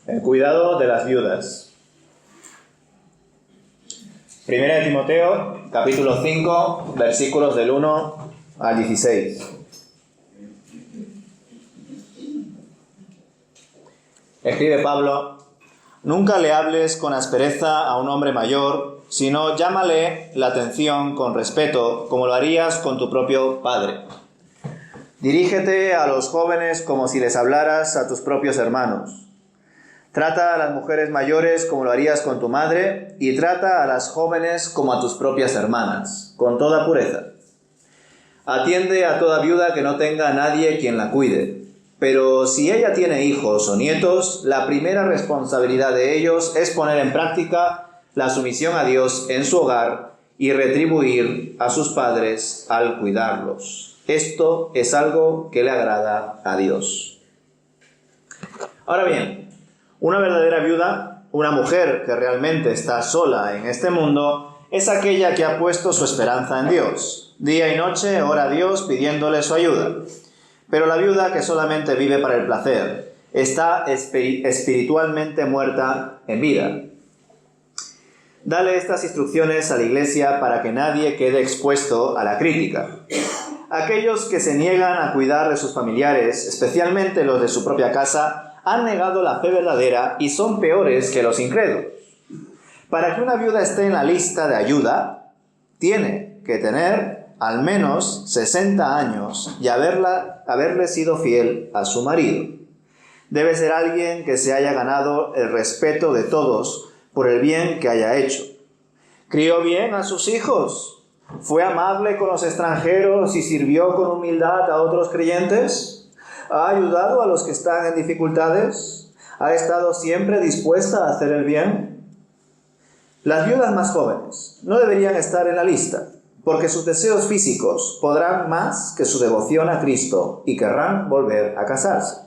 El cuidado de las viudas. Primera de Timoteo, capítulo 5, versículos del 1 al 16. Escribe Pablo: nunca le hables con aspereza a un hombre mayor, sino llámale la atención con respeto, como lo harías con tu propio padre. Dirígete a los jóvenes como si les hablaras a tus propios hermanos. Trata a las mujeres mayores como lo harías con tu madre, y trata a las jóvenes como a tus propias hermanas, con toda pureza. Atiende a toda viuda que no tenga a nadie quien la cuide. Pero si ella tiene hijos o nietos, la primera responsabilidad de ellos es poner en práctica la sumisión a Dios en su hogar y retribuir a sus padres al cuidarlos. Esto es algo que le agrada a Dios. Ahora bien, una verdadera viuda, una mujer que realmente está sola en este mundo, es aquella que ha puesto su esperanza en Dios. Día y noche ora a Dios pidiéndole su ayuda. Pero la viuda que solamente vive para el placer está espiritualmente muerta en vida. Dale estas instrucciones a la Iglesia para que nadie quede expuesto a la crítica. Aquellos que se niegan a cuidar de sus familiares, especialmente los de su propia casa, han negado la fe verdadera y son peores que los incrédulos. Para que una viuda esté en la lista de ayuda, tiene que tener al menos 60 años y haberle sido fiel a su marido. Debe ser alguien que se haya ganado el respeto de todos por el bien que haya hecho. ¿Crió bien a sus hijos? ¿Fue amable con los extranjeros y sirvió con humildad a otros creyentes? ¿Ha ayudado a los que están en dificultades? ¿Ha estado siempre dispuesta a hacer el bien? Las viudas más jóvenes no deberían estar en la lista, porque sus deseos físicos podrán más que su devoción a Cristo y querrán volver a casarse.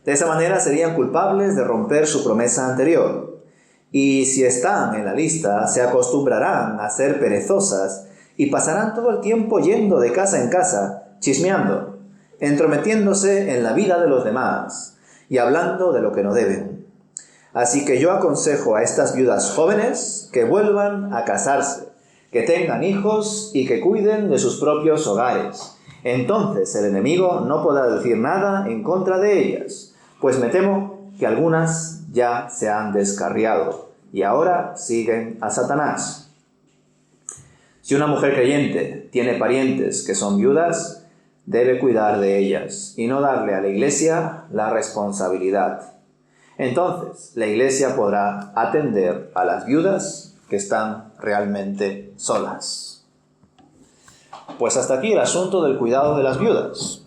De esa manera serían culpables de romper su promesa anterior, y si están en la lista se acostumbrarán a ser perezosas y pasarán todo el tiempo yendo de casa en casa, chismeando, entrometiéndose en la vida de los demás y hablando de lo que no deben. Así que yo aconsejo a estas viudas jóvenes que vuelvan a casarse, que tengan hijos y que cuiden de sus propios hogares. Entonces el enemigo no podrá decir nada en contra de ellas, pues me temo que algunas ya se han descarriado y ahora siguen a Satanás. Si una mujer creyente tiene parientes que son viudas, debe cuidar de ellas y no darle a la Iglesia la responsabilidad. Entonces, la Iglesia podrá atender a las viudas que están realmente solas. Pues hasta aquí el asunto del cuidado de las viudas.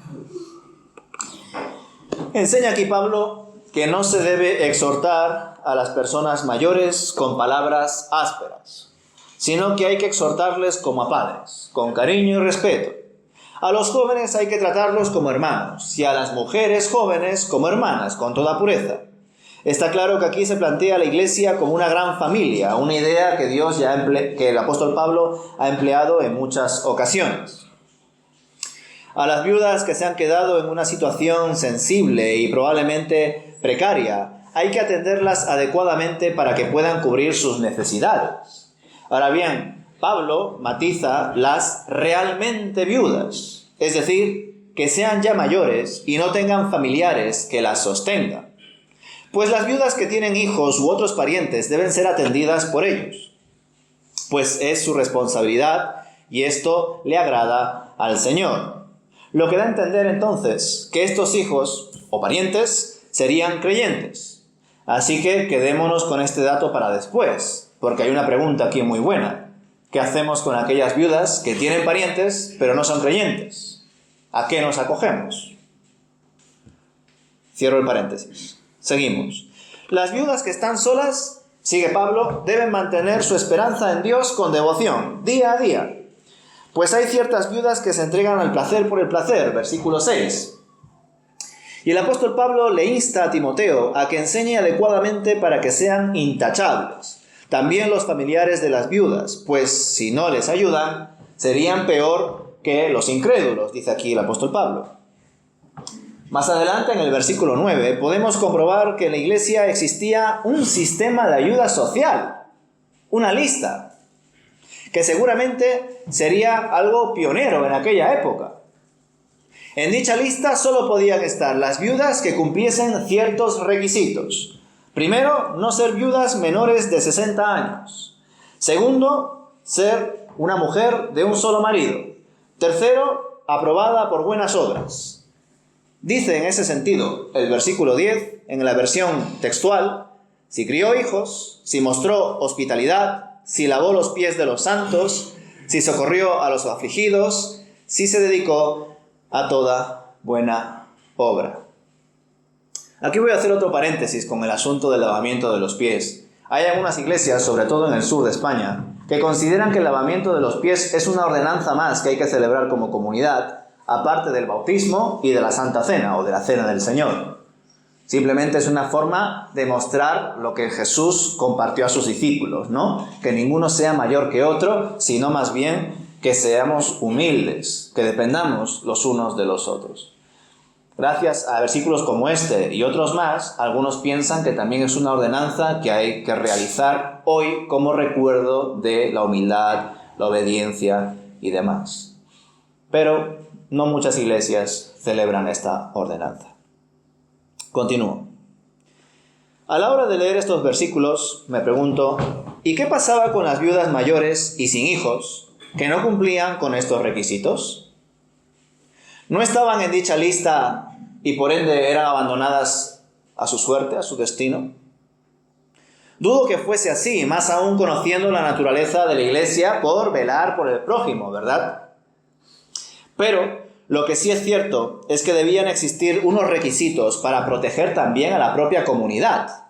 Enseña aquí Pablo que no se debe exhortar a las personas mayores con palabras ásperas, sino que hay que exhortarles como a padres, con cariño y respeto. A los jóvenes hay que tratarlos como hermanos y a las mujeres jóvenes como hermanas, con toda pureza. Está claro que aquí se plantea la Iglesia como una gran familia, una idea que que el apóstol Pablo ha empleado en muchas ocasiones. A las viudas que se han quedado en una situación sensible y probablemente precaria, hay que atenderlas adecuadamente para que puedan cubrir sus necesidades. Ahora bien, Pablo matiza las realmente viudas, es decir, que sean ya mayores y no tengan familiares que las sostengan. Pues las viudas que tienen hijos u otros parientes deben ser atendidas por ellos, pues es su responsabilidad y esto le agrada al Señor. Lo que da a entender entonces que estos hijos o parientes serían creyentes. Así que quedémonos con este dato para después, porque hay una pregunta aquí muy buena. ¿Qué hacemos con aquellas viudas que tienen parientes pero no son creyentes? ¿A qué nos acogemos? Cierro el paréntesis. Seguimos. Las viudas que están solas, sigue Pablo, deben mantener su esperanza en Dios con devoción, día a día. Pues hay ciertas viudas que se entregan al placer por el placer, versículo 6. Y el apóstol Pablo le insta a Timoteo a que enseñe adecuadamente para que sean intachables. También los familiares de las viudas, pues si no les ayudan, serían peor que los incrédulos, dice aquí el apóstol Pablo. Más adelante, en el versículo 9, podemos comprobar que en la iglesia existía un sistema de ayuda social, una lista, que seguramente sería algo pionero en aquella época. En dicha lista solo podían estar las viudas que cumpliesen ciertos requisitos. Primero, no ser viudas menores de 60 años. Segundo, ser una mujer de un solo marido. Tercero, aprobada por buenas obras. Dice en ese sentido el versículo 10, en la versión textual, si crió hijos, si mostró hospitalidad, si lavó los pies de los santos, si socorrió a los afligidos, si se dedicó a toda buena obra. Aquí voy a hacer otro paréntesis con el asunto del lavamiento de los pies. Hay algunas iglesias, sobre todo en el sur de España, que consideran que el lavamiento de los pies es una ordenanza más que hay que celebrar como comunidad, aparte del bautismo y de la Santa Cena o de la Cena del Señor. Simplemente es una forma de mostrar lo que Jesús compartió a sus discípulos, ¿no? Que ninguno sea mayor que otro, sino más bien que seamos humildes, que dependamos los unos de los otros. Gracias a versículos como este y otros más, algunos piensan que también es una ordenanza que hay que realizar hoy como recuerdo de la humildad, la obediencia y demás. Pero no muchas iglesias celebran esta ordenanza. Continúo. A la hora de leer estos versículos, me pregunto, ¿y qué pasaba con las viudas mayores y sin hijos que no cumplían con estos requisitos? ¿No estaban en dicha lista y por ende eran abandonadas a su suerte, a su destino? Dudo que fuese así, más aún conociendo la naturaleza de la iglesia por velar por el prójimo, ¿verdad? Pero lo que sí es cierto es que debían existir unos requisitos para proteger también a la propia comunidad.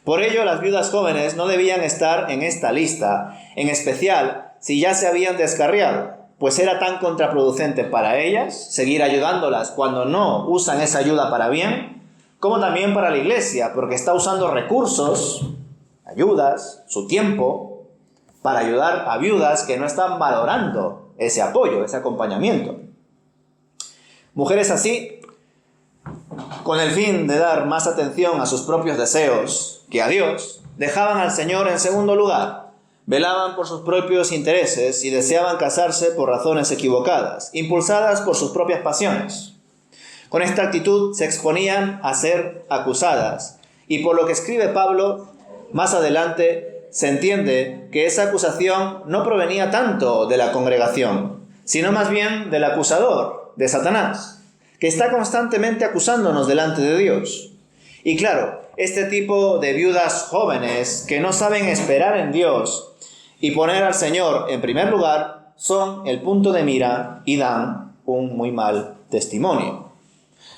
Por ello, las viudas jóvenes no debían estar en esta lista, en especial si ya se habían descarriado, pues era tan contraproducente para ellas seguir ayudándolas cuando no usan esa ayuda para bien, como también para la iglesia, porque está usando recursos, ayudas, su tiempo, para ayudar a viudas que no están valorando ese apoyo, ese acompañamiento. Mujeres así, con el fin de dar más atención a sus propios deseos que a Dios, dejaban al Señor en segundo lugar, velaban por sus propios intereses y deseaban casarse por razones equivocadas, impulsadas por sus propias pasiones. Con esta actitud se exponían a ser acusadas, y por lo que escribe Pablo, más adelante se entiende que esa acusación no provenía tanto de la congregación, sino más bien del acusador, de Satanás, que está constantemente acusándonos delante de Dios. Y claro, este tipo de viudas jóvenes que no saben esperar en Dios y poner al Señor en primer lugar, son el punto de mira y dan un muy mal testimonio.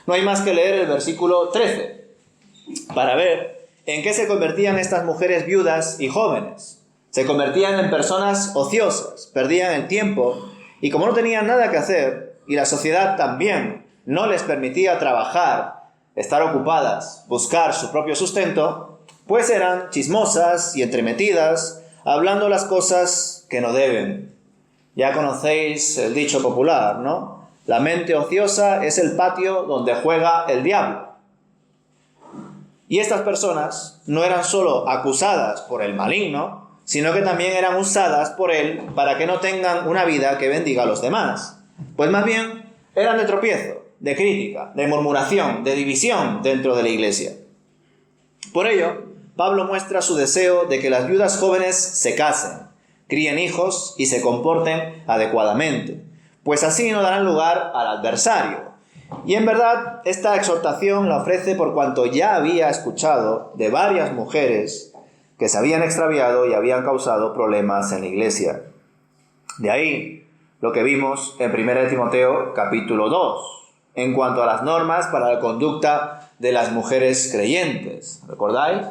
No hay más que leer el versículo 13 para ver en qué se convertían estas mujeres viudas y jóvenes. Se convertían en personas ociosas, perdían el tiempo y como no tenían nada que hacer y la sociedad también no les permitía trabajar, estar ocupadas, buscar su propio sustento, pues eran chismosas y entremetidas, hablando las cosas que no deben. Ya conocéis el dicho popular, ¿no? La mente ociosa es el patio donde juega el diablo. Y estas personas no eran solo acusadas por el maligno, sino que también eran usadas por él para que no tengan una vida que bendiga a los demás. Pues más bien eran de tropiezo, de crítica, de murmuración, de división dentro de la iglesia. Por ello, Pablo muestra su deseo de que las viudas jóvenes se casen, críen hijos y se comporten adecuadamente, pues así no darán lugar al adversario. Y en verdad, esta exhortación la ofrece por cuanto ya había escuchado de varias mujeres que se habían extraviado y habían causado problemas en la iglesia. De ahí lo que vimos en 1 Timoteo capítulo 2, en cuanto a las normas para la conducta de las mujeres creyentes. ¿Recordáis?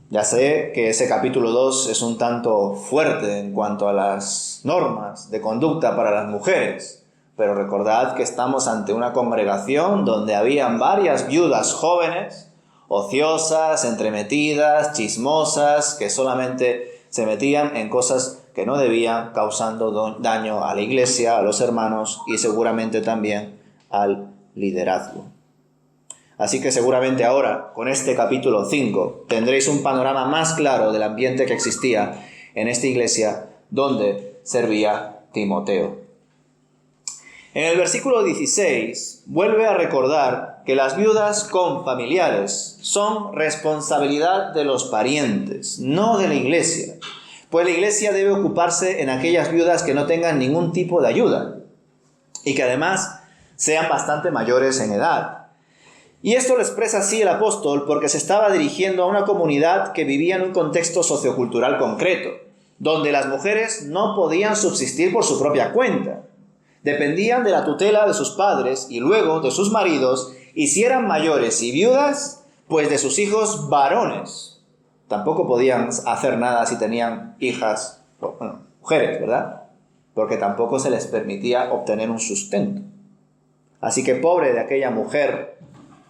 Ya sé que ese capítulo 2 es un tanto fuerte en cuanto a las normas de conducta para las mujeres. Pero recordad que estamos ante una congregación donde habían varias viudas jóvenes, ociosas, entremetidas, chismosas, que solamente se metían en cosas que no debían, causando daño a la iglesia, a los hermanos y seguramente también al liderazgo. Así que seguramente ahora, con este capítulo 5, tendréis un panorama más claro del ambiente que existía en esta iglesia donde servía Timoteo. En el versículo 16 vuelve a recordar que las viudas con familiares son responsabilidad de los parientes, no de la iglesia, pues la iglesia debe ocuparse en aquellas viudas que no tengan ningún tipo de ayuda y que además sean bastante mayores en edad. Y esto lo expresa así el apóstol porque se estaba dirigiendo a una comunidad que vivía en un contexto sociocultural concreto, donde las mujeres no podían subsistir por su propia cuenta. Dependían de la tutela de sus padres y luego de sus maridos, y si eran mayores y viudas, pues de sus hijos varones. Tampoco podían hacer nada si tenían hijas, mujeres, ¿verdad? Porque tampoco se les permitía obtener un sustento. Así que pobre de aquella mujer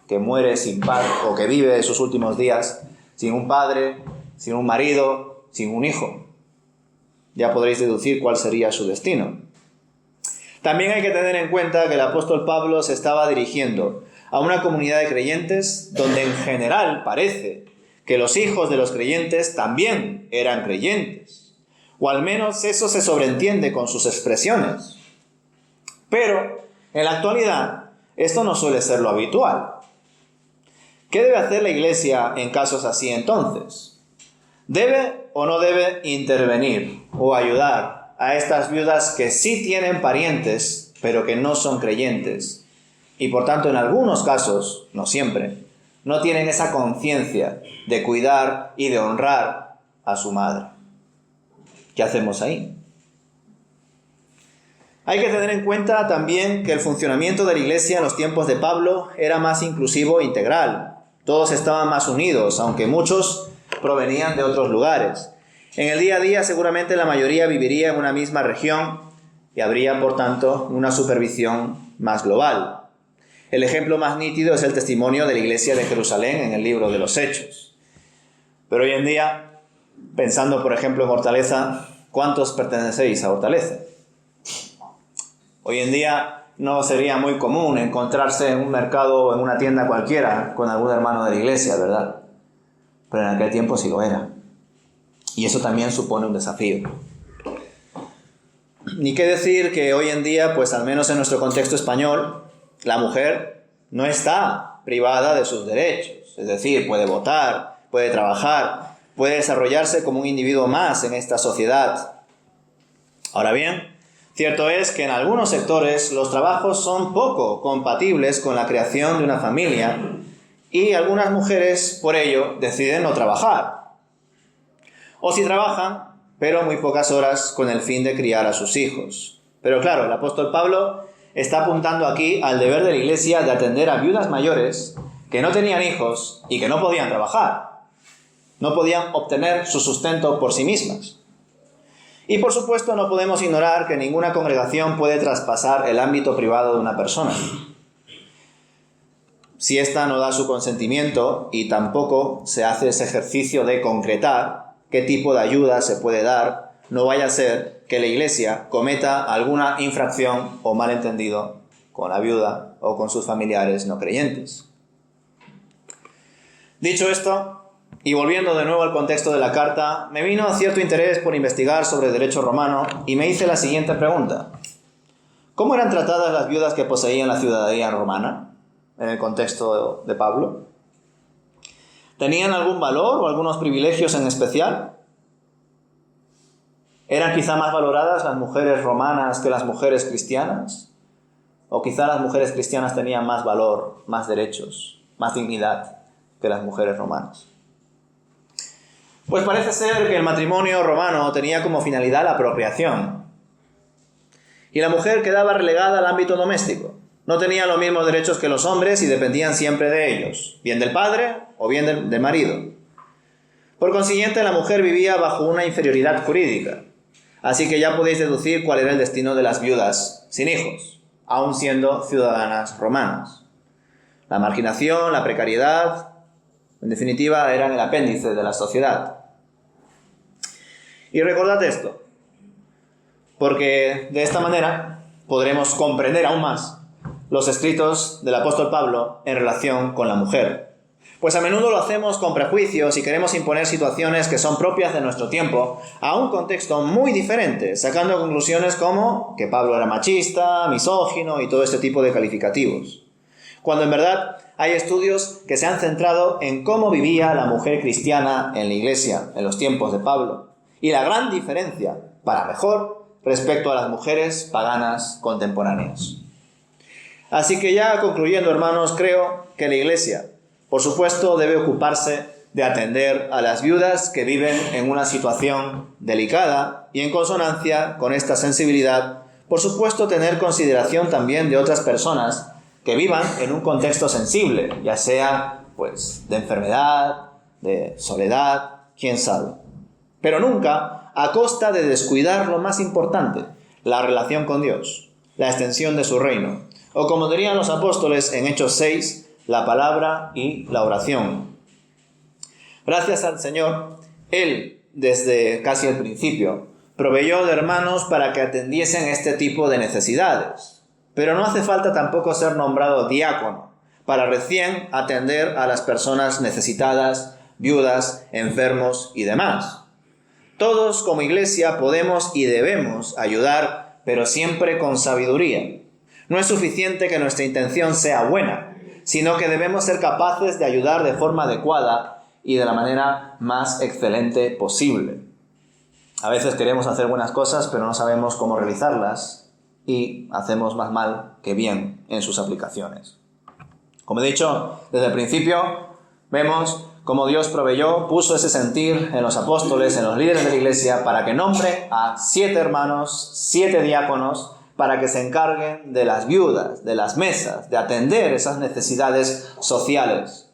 que muere sin padre o que vive sus últimos días sin un padre, sin un marido, sin un hijo. Ya podréis deducir cuál sería su destino. También hay que tener en cuenta que el apóstol Pablo se estaba dirigiendo a una comunidad de creyentes donde en general parece que los hijos de los creyentes también eran creyentes, o al menos eso se sobreentiende con sus expresiones. Pero en la actualidad esto no suele ser lo habitual. ¿Qué debe hacer la iglesia en casos así entonces? ¿Debe o no debe intervenir o ayudar a estas viudas que sí tienen parientes, pero que no son creyentes? Y por tanto, en algunos casos, no siempre, no tienen esa conciencia de cuidar y de honrar a su madre. ¿Qué hacemos ahí? Hay que tener en cuenta también que el funcionamiento de la iglesia en los tiempos de Pablo era más inclusivo e integral. Todos estaban más unidos, aunque muchos provenían de otros lugares. En el día a día seguramente la mayoría viviría en una misma región y habría, por tanto, una supervisión más global. El ejemplo más nítido es el testimonio de la iglesia de Jerusalén en el libro de los Hechos. Pero hoy en día, pensando por ejemplo en Hortaleza, ¿cuántos pertenecéis a Hortaleza? Hoy en día no sería muy común encontrarse en un mercado o en una tienda cualquiera con algún hermano de la iglesia, ¿verdad? Pero en aquel tiempo sí lo era. Y eso también supone un desafío. Ni qué decir que hoy en día, pues al menos en nuestro contexto español, la mujer no está privada de sus derechos. Es decir, puede votar, puede trabajar, puede desarrollarse como un individuo más en esta sociedad. Ahora bien, cierto es que en algunos sectores los trabajos son poco compatibles con la creación de una familia y algunas mujeres por ello deciden no trabajar. O si trabajan, pero muy pocas horas con el fin de criar a sus hijos. Pero claro, el apóstol Pablo está apuntando aquí al deber de la iglesia de atender a viudas mayores que no tenían hijos y que no podían trabajar. No podían obtener su sustento por sí mismas. Y por supuesto no podemos ignorar que ninguna congregación puede traspasar el ámbito privado de una persona. Si ésta no da su consentimiento y tampoco se hace ese ejercicio de concretar qué tipo de ayuda se puede dar, no vaya a ser que la iglesia cometa alguna infracción o malentendido con la viuda o con sus familiares no creyentes. Dicho esto, y volviendo de nuevo al contexto de la carta, me vino cierto interés por investigar sobre el derecho romano y me hice la siguiente pregunta. ¿Cómo eran tratadas las viudas que poseían la ciudadanía romana en el contexto de Pablo? ¿Tenían algún valor o algunos privilegios en especial? ¿Eran quizá más valoradas las mujeres romanas que las mujeres cristianas? ¿O quizá las mujeres cristianas tenían más valor, más derechos, más dignidad que las mujeres romanas? Pues parece ser que el matrimonio romano tenía como finalidad la procreación. Y la mujer quedaba relegada al ámbito doméstico. No tenía los mismos derechos que los hombres y dependían siempre de ellos, bien del padre o bien del marido. Por consiguiente, la mujer vivía bajo una inferioridad jurídica. Así que ya podéis deducir cuál era el destino de las viudas sin hijos, aun siendo ciudadanas romanas. La marginación, la precariedad, en definitiva, eran el apéndice de la sociedad. Y recordad esto, porque de esta manera podremos comprender aún más los escritos del apóstol Pablo en relación con la mujer. Pues a menudo lo hacemos con prejuicios y queremos imponer situaciones que son propias de nuestro tiempo a un contexto muy diferente, sacando conclusiones como que Pablo era machista, misógino y todo este tipo de calificativos. Cuando en verdad hay estudios que se han centrado en cómo vivía la mujer cristiana en la iglesia en los tiempos de Pablo y la gran diferencia, para mejor, respecto a las mujeres paganas contemporáneas. Así que ya concluyendo, hermanos, creo que la iglesia, por supuesto, debe ocuparse de atender a las viudas que viven en una situación delicada y en consonancia con esta sensibilidad, por supuesto, tener consideración también de otras personas que vivan en un contexto sensible, ya sea pues de enfermedad, de soledad, quién sabe. Pero nunca a costa de descuidar lo más importante, la relación con Dios, la extensión de su reino, o como dirían los apóstoles en Hechos 6, la palabra y la oración. Gracias al Señor, Él, desde casi el principio, proveyó de hermanos para que atendiesen este tipo de necesidades. Pero no hace falta tampoco ser nombrado diácono para recién atender a las personas necesitadas, viudas, enfermos y demás. Todos como iglesia podemos y debemos ayudar, pero siempre con sabiduría. No es suficiente que nuestra intención sea buena, sino que debemos ser capaces de ayudar de forma adecuada y de la manera más excelente posible. A veces queremos hacer buenas cosas, pero no sabemos cómo realizarlas y hacemos más mal que bien en sus aplicaciones. Como he dicho desde el principio, vemos cómo Dios proveyó, puso ese sentir en los apóstoles, en los líderes de la iglesia, para que nombre a 7 hermanos, 7 diáconos, para que se encarguen de las viudas, de las mesas, de atender esas necesidades sociales.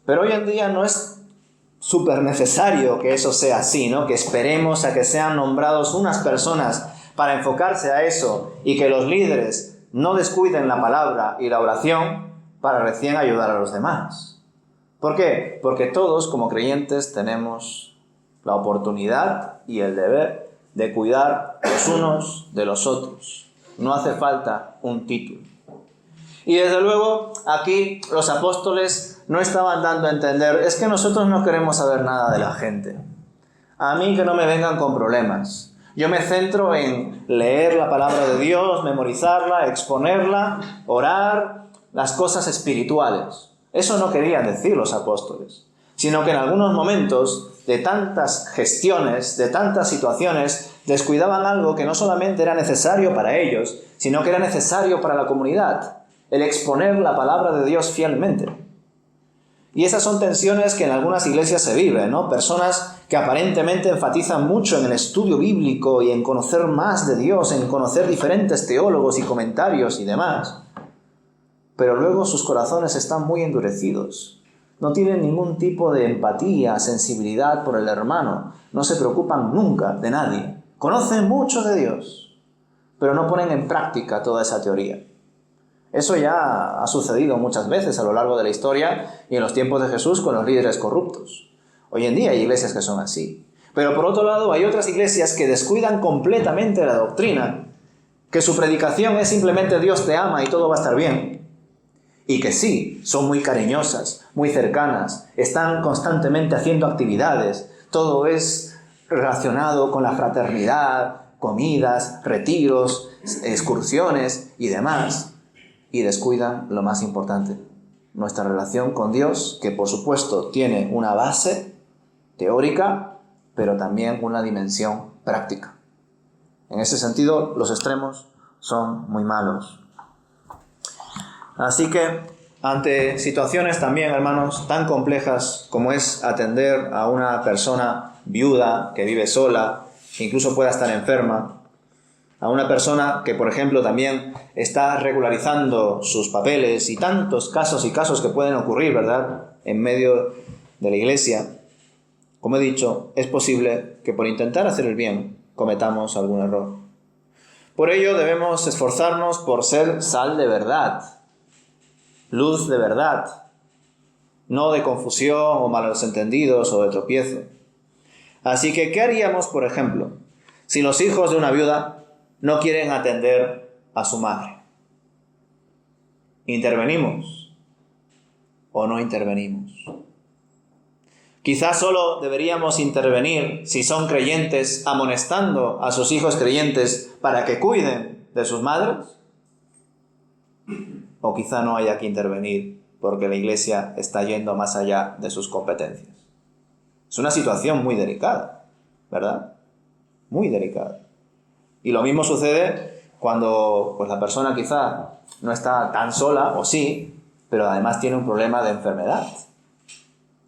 Pero hoy en día no es súper necesario que eso sea así, ¿no? Que esperemos a que sean nombrados unas personas para enfocarse a eso y que los líderes no descuiden la palabra y la oración para recién ayudar a los demás. ¿Por qué? Porque todos como creyentes tenemos la oportunidad y el deber de cuidar los unos de los otros. No hace falta un título. Y desde luego aquí los apóstoles no estaban dando a entender, es que nosotros no queremos saber nada de la gente. A mí que no me vengan con problemas. Yo me centro en leer la palabra de Dios, memorizarla, exponerla, orar, las cosas espirituales. Eso no querían decir los apóstoles, sino que en algunos momentos de tantas gestiones, de tantas situaciones, descuidaban algo que no solamente era necesario para ellos, sino que era necesario para la comunidad, el exponer la palabra de Dios fielmente. Y esas son tensiones que en algunas iglesias se viven, ¿no? Personas que aparentemente enfatizan mucho en el estudio bíblico y en conocer más de Dios, en conocer diferentes teólogos y comentarios y demás. Pero luego sus corazones están muy endurecidos. No tienen ningún tipo de empatía, sensibilidad por el hermano. No se preocupan nunca de nadie. Conocen mucho de Dios, pero no ponen en práctica toda esa teoría. Eso ya ha sucedido muchas veces a lo largo de la historia y en los tiempos de Jesús con los líderes corruptos. Hoy en día hay iglesias que son así. Pero por otro lado hay otras iglesias que descuidan completamente la doctrina, que su predicación es simplemente Dios te ama y todo va a estar bien. Y que sí, son muy cariñosas, muy cercanas, están constantemente haciendo actividades, todo es relacionado con la fraternidad, comidas, retiros, excursiones y demás. Y descuidan lo más importante, nuestra relación con Dios, que por supuesto tiene una base teórica, pero también una dimensión práctica. En ese sentido, los extremos son muy malos. Así que, ante situaciones también, hermanos, tan complejas como es atender a una persona viuda que vive sola, que incluso pueda estar enferma, a una persona que, por ejemplo, también está regularizando sus papeles y tantos casos que pueden ocurrir, ¿verdad?, en medio de la iglesia. Como he dicho, es posible que por intentar hacer el bien cometamos algún error. Por ello debemos esforzarnos por ser sal de verdad, luz de verdad, no de confusión o malos entendidos o de tropiezo. Así que, ¿qué haríamos, por ejemplo, si los hijos de una viuda no quieren atender a su madre? ¿Intervenimos o no intervenimos? Quizás solo deberíamos intervenir si son creyentes, amonestando a sus hijos creyentes para que cuiden de sus madres. O quizá no haya que intervenir porque la Iglesia está yendo más allá de sus competencias. Es una situación muy delicada, ¿verdad? Muy delicada. Y lo mismo sucede cuando la persona quizá no está tan sola, o sí, pero además tiene un problema de enfermedad.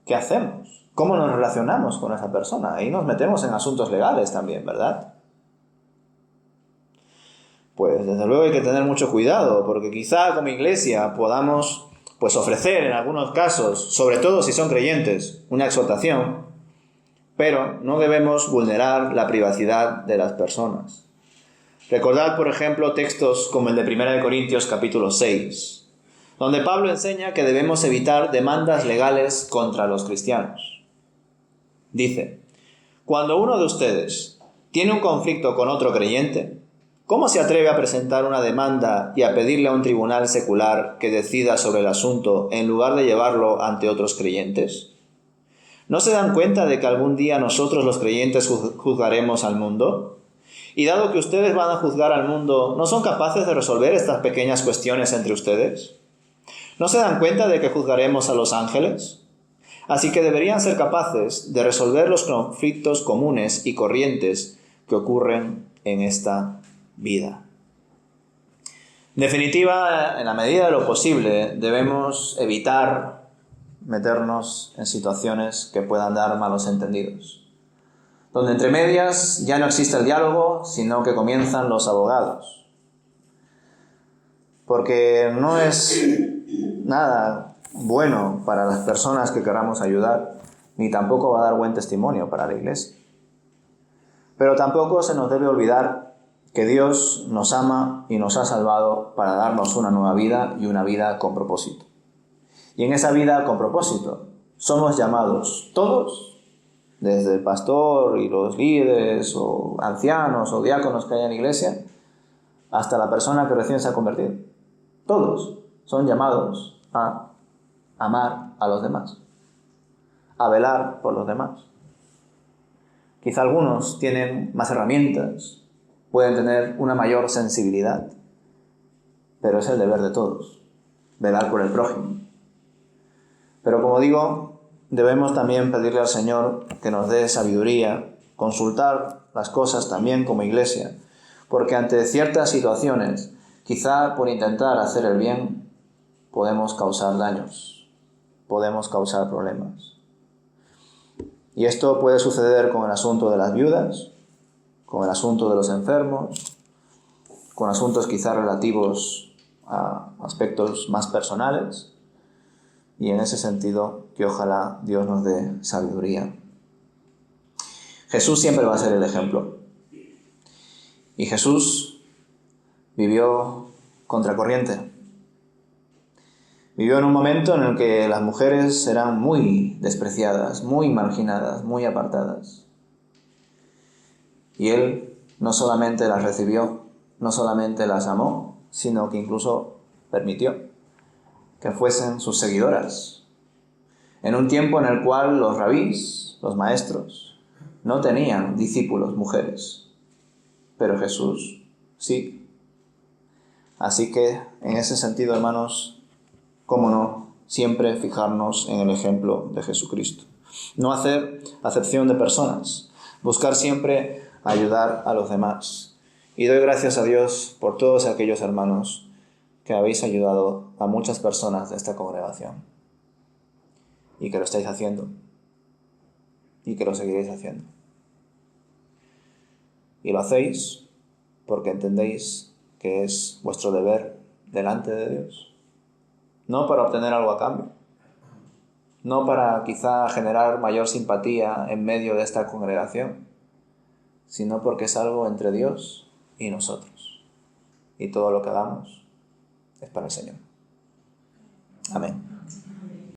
¿Qué hacemos? ¿Cómo nos relacionamos con esa persona? Ahí nos metemos en asuntos legales también, ¿verdad? Pues desde luego hay que tener mucho cuidado, porque quizá como Iglesia podamos ofrecer en algunos casos, sobre todo si son creyentes, una exhortación, pero no debemos vulnerar la privacidad de las personas. Recordad, por ejemplo, textos como el de 1 Corintios capítulo 6, donde Pablo enseña que debemos evitar demandas legales contra los cristianos. Dice: cuando uno de ustedes tiene un conflicto con otro creyente, ¿cómo se atreve a presentar una demanda y a pedirle a un tribunal secular que decida sobre el asunto en lugar de llevarlo ante otros creyentes? ¿No se dan cuenta de que algún día nosotros los creyentes juzgaremos al mundo? Y dado que ustedes van a juzgar al mundo, ¿no son capaces de resolver estas pequeñas cuestiones entre ustedes? ¿No se dan cuenta de que juzgaremos a los ángeles? Así que deberían ser capaces de resolver los conflictos comunes y corrientes que ocurren en esta vida. En definitiva, en la medida de lo posible, debemos evitar meternos en situaciones que puedan dar malos entendidos, donde entre medias ya no existe el diálogo, sino que comienzan los abogados. Porque no es nada bueno para las personas que queramos ayudar, ni tampoco va a dar buen testimonio para la Iglesia. Pero tampoco se nos debe olvidar que Dios nos ama y nos ha salvado para darnos una nueva vida y una vida con propósito. Y en esa vida con propósito somos llamados todos, desde el pastor y los líderes o ancianos o diáconos que hay en la iglesia, hasta la persona que recién se ha convertido. Todos son llamados a amar a los demás, a velar por los demás. Quizá algunos tienen más herramientas, pueden tener una mayor sensibilidad, pero es el deber de todos, velar por el prójimo. Pero como digo, debemos también pedirle al Señor que nos dé sabiduría, consultar las cosas también como Iglesia, porque ante ciertas situaciones, quizá por intentar hacer el bien, podemos causar daños, podemos causar problemas. Y esto puede suceder con el asunto de las viudas, con el asunto de los enfermos, con asuntos quizá relativos a aspectos más personales. Y en ese sentido, que ojalá Dios nos dé sabiduría. Jesús siempre va a ser el ejemplo. Y Jesús vivió contracorriente. Vivió en un momento en el que las mujeres eran muy despreciadas, muy marginadas, muy apartadas. Y Él no solamente las recibió, no solamente las amó, sino que incluso permitió que fuesen sus seguidoras, en un tiempo en el cual los rabís, los maestros, no tenían discípulos mujeres, pero Jesús sí. Así que, en ese sentido, hermanos, cómo no, siempre fijarnos en el ejemplo de Jesucristo. No hacer acepción de personas, buscar siempre ayudar a los demás. Y doy gracias a Dios por todos aquellos hermanos que habéis ayudado a muchas personas de esta congregación y que lo estáis haciendo y que lo seguiréis haciendo. Y lo hacéis porque entendéis que es vuestro deber delante de Dios, no para obtener algo a cambio, no para quizá generar mayor simpatía en medio de esta congregación, sino porque es algo entre Dios y nosotros, y todo lo que hagamos es para el Señor. Amén.